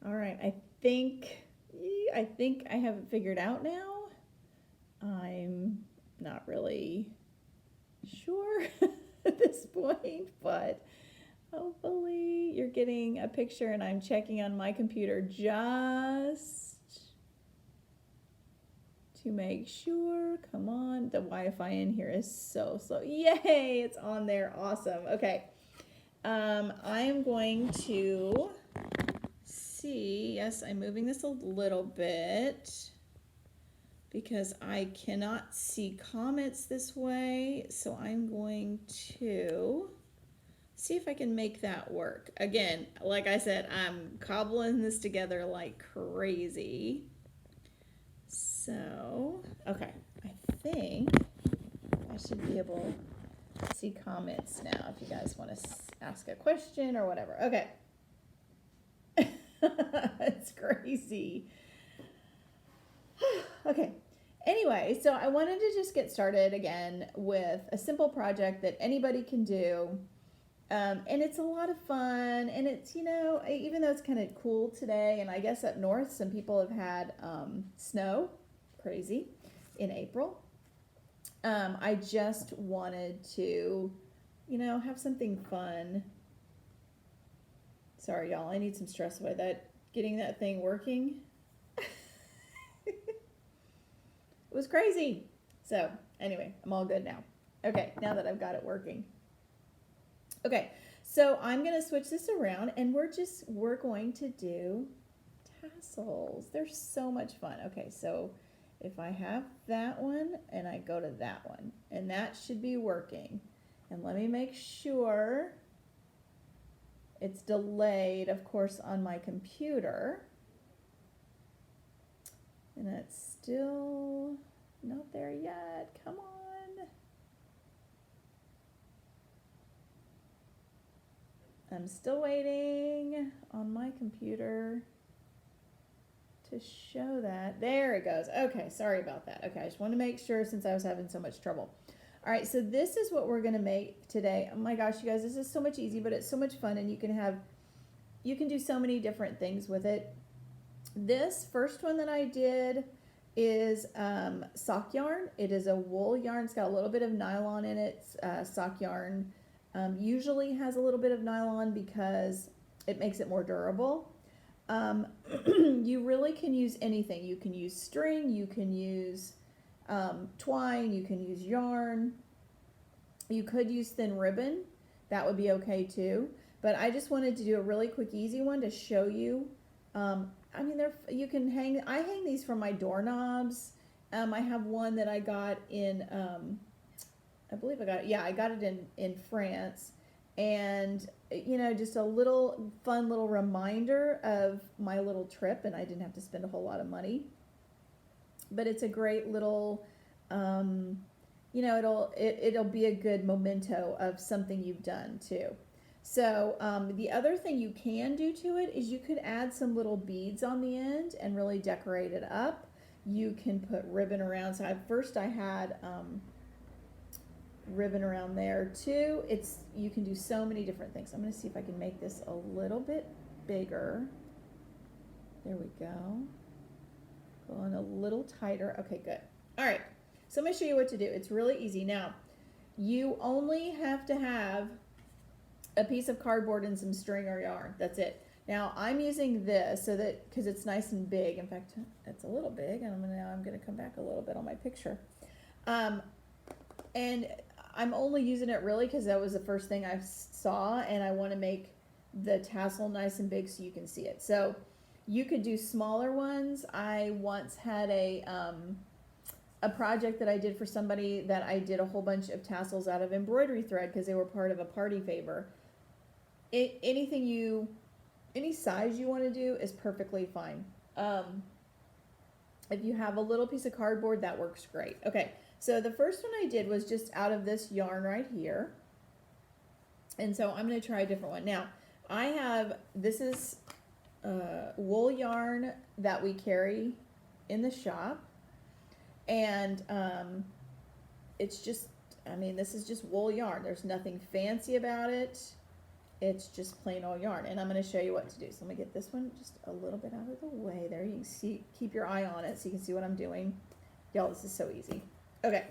All right, I think I have it figured out now. I'm not really sure at this point, but hopefully you're getting a picture and I'm checking on my computer just to make sure. Come on, the Wi-Fi in here is so slow. Yay, it's on there. Awesome. Okay. I am going to see. Yes, I'm moving this a little bit because I cannot see comments this way. So I'm going to see if I can make that work. Again, like I said, I'm cobbling this together like crazy. So, okay, I think I should be able to see comments now if you guys want to ask a question or whatever. Okay. It's crazy. Okay. Anyway, so I wanted to just get started again with a simple project that anybody can do. And it's a lot of fun. And it's, even though it's kind of cool today, and I guess up north, some people have had snow, crazy, in April. I just wanted to, have something fun. Sorry, y'all, I need some stress away. Getting that thing working. It was crazy. So, anyway, I'm all good now. Okay, now that I've got it working. Okay, so I'm going to switch this around and we're going to do tassels. They're so much fun. Okay, so if I have that one and I go to that one, and that should be working. And let me make sure it's delayed, of course, on my computer. And it's still not there yet. Come on. I'm still waiting on my computer to show that. There it goes. Okay, sorry about that. Okay, I just want to make sure since I was having so much trouble. All right, so this is what we're going to make today. Oh my gosh, you guys, this is so much easy, but it's so much fun, and you can do so many different things with it. This first one that I did is sock yarn. It is a wool yarn. It's got a little bit of nylon in it. Sock yarn usually has a little bit of nylon because it makes it more durable. You really can use anything. You can use string, you can use twine, you can use yarn. You could use thin ribbon. That would be okay too. But I just wanted to do a really quick, easy one to show you. I mean, you can I hang these from my doorknobs. I have one that I got in, I believe I got it in France. And, just a little fun little reminder of my little trip, and I didn't have to spend a whole lot of money. But it's a great little, it'll be a good memento of something you've done too. So the other thing you can do to it is you could add some little beads on the end and really decorate it up. You can put ribbon around. So I had ribbon around there too. You can do so many different things. I'm going to see if I can make this a little bit bigger. There we go. Go on a little tighter. Okay, good. All right. So I'm going to show you what to do. It's really easy. Now, you only have to have a piece of cardboard and some string or yarn. That's it. Now I'm using this so that because it's nice and big. In fact, it's a little big, and I'm going to come back a little bit on my picture. And I'm only using it really because that was the first thing I saw, and I want to make the tassel nice and big so you can see it. So you could do smaller ones. I once had a project that I did for somebody that I did a whole bunch of tassels out of embroidery thread because they were part of a party favor. Any size you want to do is perfectly fine. If you have a little piece of cardboard, that works great. Okay, so the first one I did was just out of this yarn right here. And so I'm going to try a different one. Now, this is wool yarn that we carry in the shop. And it's just, this is just wool yarn. There's nothing fancy about it. it's just plain old yarn. And I'm going to show you what to do. So let me get this one just a little bit out of the way there. You can see, keep your eye on it so you can see what I'm doing. Y'all, this is so easy. Okay.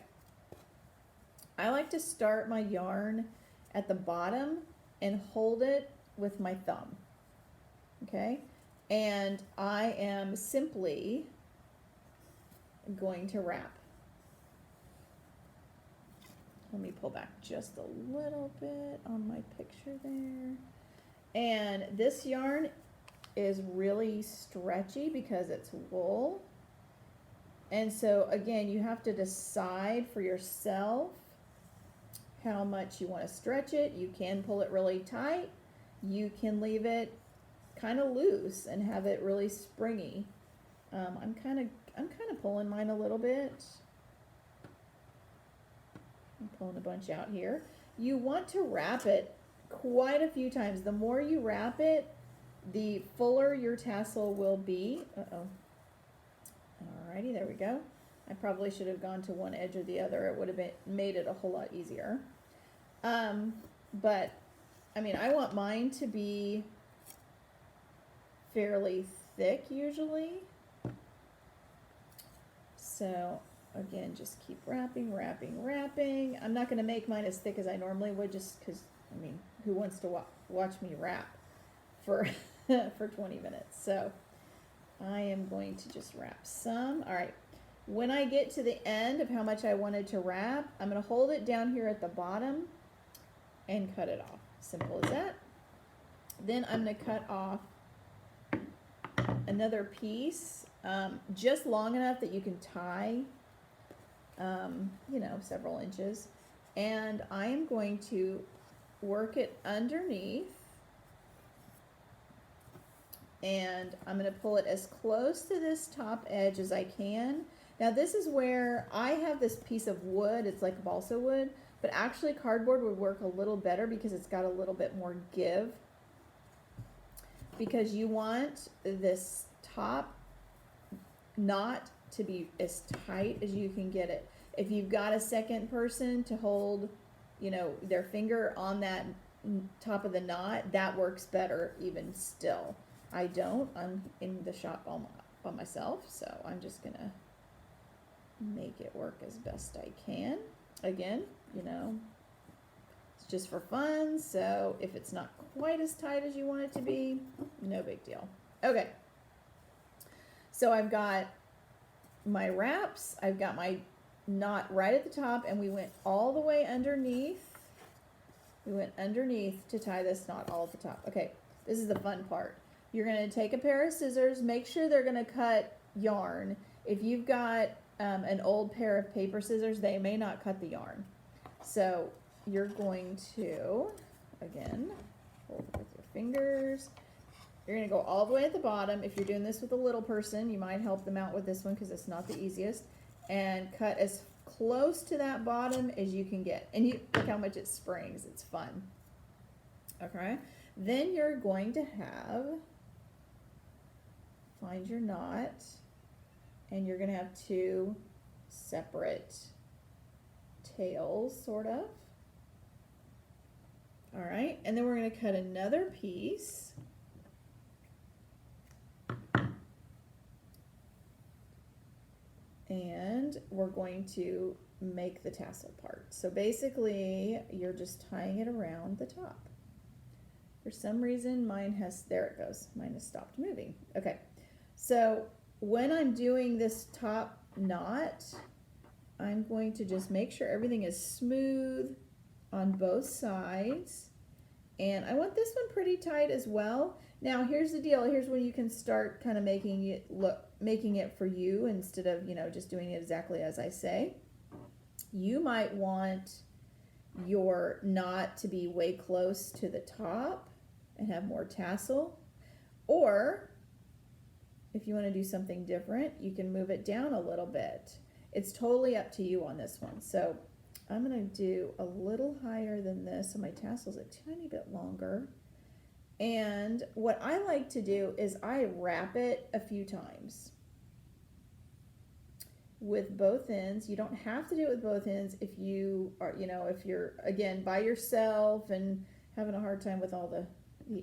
I like to start my yarn at the bottom and hold it with my thumb. Okay. And I am simply going to wrap. Let me pull back just a little bit on my picture there. And this yarn is really stretchy because it's wool. And so again, you have to decide for yourself how much you want to stretch it. You can pull it really tight. You can leave it kind of loose and have it really springy. I'm kind of pulling mine a little bit. I'm pulling a bunch out here. You want to wrap it quite a few times. The more you wrap it, the fuller your tassel will be. Uh-oh. Alrighty, there we go. I probably should have gone to one edge or the other. It would have made it a whole lot easier. But, I mean, I want mine to be fairly thick usually. So, again, just keep wrapping, wrapping, wrapping. I'm not going to make mine as thick as I normally would just because, I mean, who wants to watch me wrap for, for 20 minutes? So, I am going to just wrap some. All right. When I get to the end of how much I wanted to wrap, I'm going to hold it down here at the bottom and cut it off. Simple as that. Then I'm going to cut off another piece, just long enough that you can tie, you know, several inches. And I am going to work it underneath. And I'm going to pull it as close to this top edge as I can. Now this is where I have this piece of wood, it's like balsa wood, but actually cardboard would work a little better because it's got a little bit more give. Because you want this top knot to be as tight as you can get it. If you've got a second person to hold, you know, their finger on that top of the knot, that works better even still. I don't. I'm in the shop all by myself, so I'm just gonna make it work as best I can. Again, you know, it's just for fun, so if it's not quite as tight as you want it to be, no big deal. Okay, so I've got my wraps, I've got my knot right at the top, and we went all the way underneath. We went underneath to tie this knot all at the top. Okay, this is the fun part. You're going to take a pair of scissors, make sure they're going to cut yarn. If you've got an old pair of paper scissors, they may not cut the yarn. So you're going to, again, hold it with your fingers. You're going to go all the way at the bottom. If you're doing this with a little person, you might help them out with this one because it's not the easiest. And cut as close to that bottom as you can get. And you look how much it springs. It's fun. Okay. Then you're going to find your knot, and you're going to have two separate tails, sort of. All right, and then we're going to cut another piece. And we're going to make the tassel part. So basically, you're just tying it around the top. For some reason, mine has, there it goes. Mine has stopped moving. Okay. So when I'm doing this top knot, I'm going to just make sure everything is smooth on both sides. And I want this one pretty tight as well. Now here's the deal. Here's when you can start kind of making it for you instead of, you know, just doing it exactly as I say. You might want your knot to be way close to the top and have more tassel. Or if you want to do something different, you can move it down a little bit. It's totally up to you on this one. So I'm going to do a little higher than this, so my tassel's a tiny bit longer. And what I like to do is I wrap it a few times with both ends. You don't have to do it with both ends if you are, you know, if you're, again, by yourself and having a hard time with all the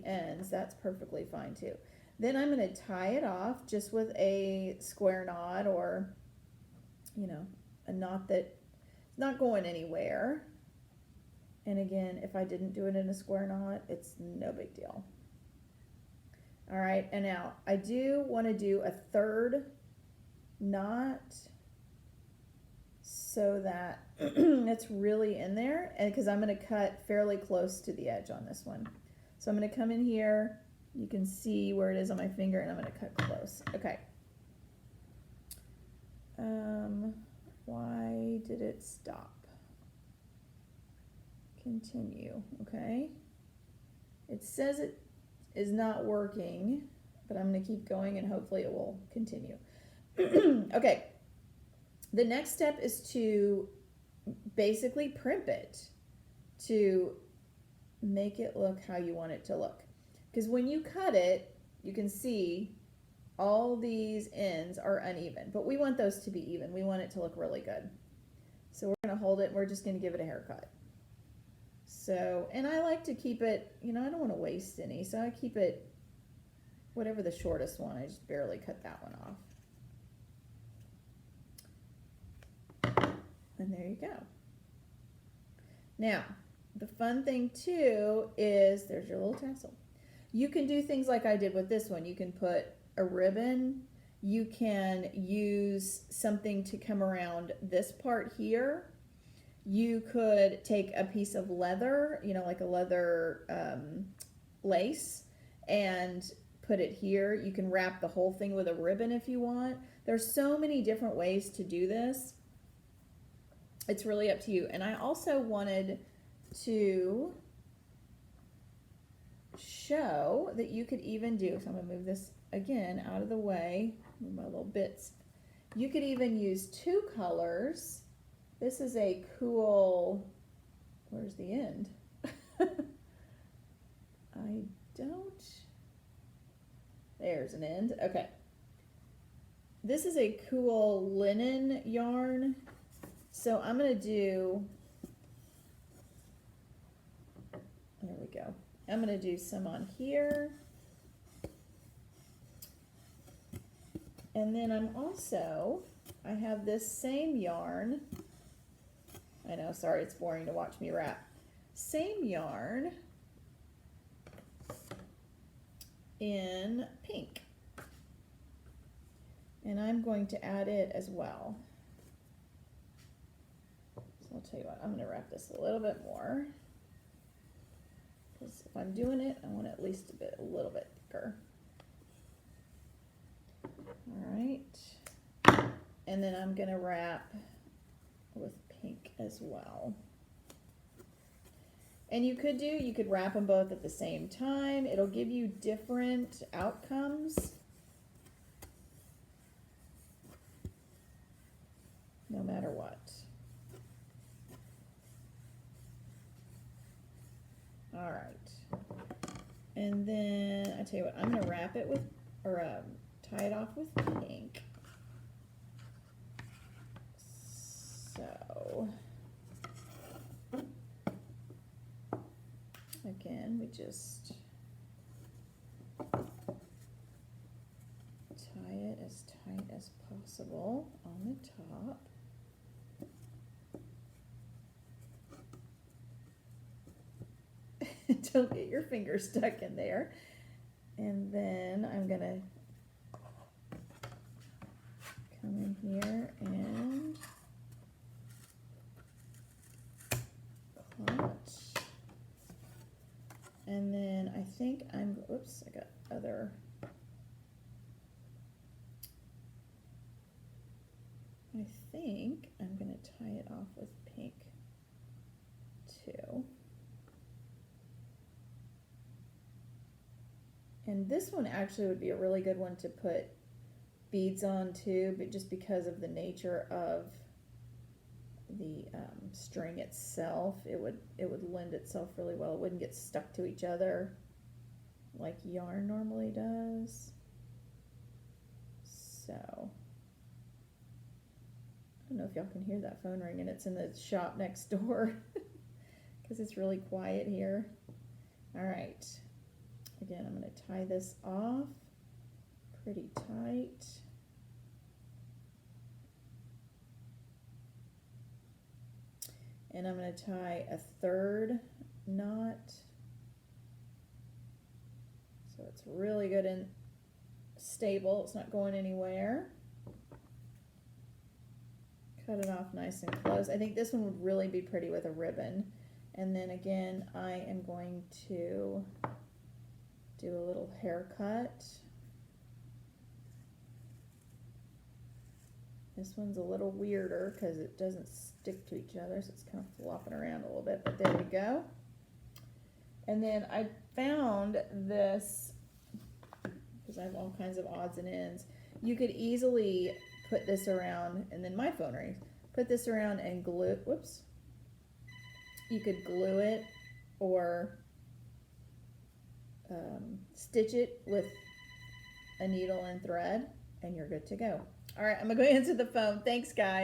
ends, that's perfectly fine too. Then I'm going to tie it off just with a square knot, or, you know, a knot that's not going anywhere. And again, if I didn't do it in a square knot, it's no big deal. All right, and now I do want to do a third knot so that it's really in there, and because I'm going to cut fairly close to the edge on this one. So I'm going to come in here, you can see where it is on my finger, and I'm going to cut close. Okay. Why did it stop? Continue. Okay. It says it is not working, but I'm going to keep going and hopefully it will continue. Okay. The next step is to basically primp it to make it look how you want it to look. Because when you cut it, you can see all these ends are uneven, but we want those to be even. We want it to look really good. So we're going to hold it and we're just going to give it a haircut. So, and I like to keep it, you know, I don't want to waste any, so I keep it whatever the shortest one. I just barely cut that one off. And there you go. Now, the fun thing too is there's your little tassel. You can do things like I did with this one. You can put a ribbon. You can use something to come around this part here. You could take a piece of leather, you know, like a leather lace, and put it here. You can wrap the whole thing with a ribbon if you want. There's so many different ways to do this. It's really up to you. And I also wanted to show that you could even do, so I'm going to move this again out of the way, move my little bits. You could even use two colors. This is a cool, where's the end? I don't, there's an end, okay. This is a cool linen yarn, so I'm going to do, there we go. I'm going to do some on here. And then I'm also, I have this same yarn. I know, sorry, it's boring to watch me wrap. Same yarn in pink. And I'm going to add it as well. So I'll tell you what, I'm going to wrap this a little bit more. Because if I'm doing it, I want it at least a little bit thicker. All right. And then I'm going to wrap with pink as well. And you could wrap them both at the same time. It'll give you different outcomes. No matter what. All right. And then I tell you what, I'm going to wrap it with, or tie it off with pink. So again, we just tie it as tight as possible on the top. Don't get your finger stuck in there. And then I'm gonna come in here and clutch. And then I think oops, I got other. I think I'm gonna tie it off with pink too. And this one actually would be a really good one to put beads on too, but just because of the nature of the string itself, it would lend itself really well. It wouldn't get stuck to each other like yarn normally does. So I don't know if y'all can hear that phone ringing. It's in the shop next door because it's really quiet here. All right. Again, I'm going to tie this off pretty tight. And I'm going to tie a third knot. So it's really good and stable. It's not going anywhere. Cut it off nice and close. I think this one would really be pretty with a ribbon. And then again, I am going to do a little haircut. This one's a little weirder because it doesn't stick to each other, so it's kind of flopping around a little bit, but there we go. And then I found this, because I have all kinds of odds and ends. You could easily put this around, and then my phone rings. Put this around and glue, whoops. You could glue it or stitch it with a needle and thread, and you're good to go. All right, I'm gonna go answer the phone. Thanks, guys.